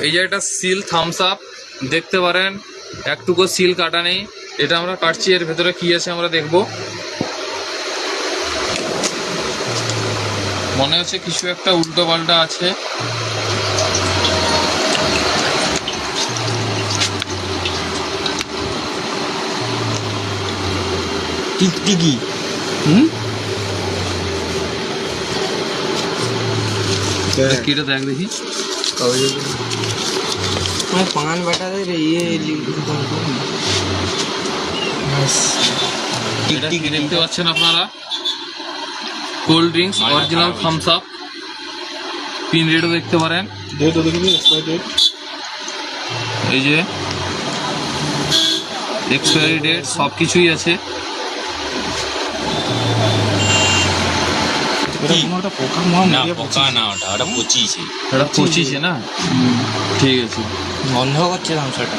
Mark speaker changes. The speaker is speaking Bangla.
Speaker 1: এই যে একটা সিল থামস আপ দেখতে পারেন, একটুকু সিল কাটা নেই। এটা আমরা কাটছি, এর ভেতরে কি আছে আমরা দেখব। মনে হচ্ছে কিছু একটা উল্টো পাল্টা আছে।
Speaker 2: টিকটিকি।
Speaker 1: কিটা দেখ দেখি।
Speaker 2: पान बटा दे रे ये
Speaker 1: এটা কি দেখতে পাচ্ছেন আপনারা? Cold drinks original Thums Up, pin রেটও দেখতে পারেন। এই যে এক্সপায়ারি ডেট সব কিছুই আছে।
Speaker 3: পোকা না, ওটা পচিছে।
Speaker 1: এটা 25 না? ঠিক আছে,
Speaker 2: বন্ধ করছে ধামসাটা।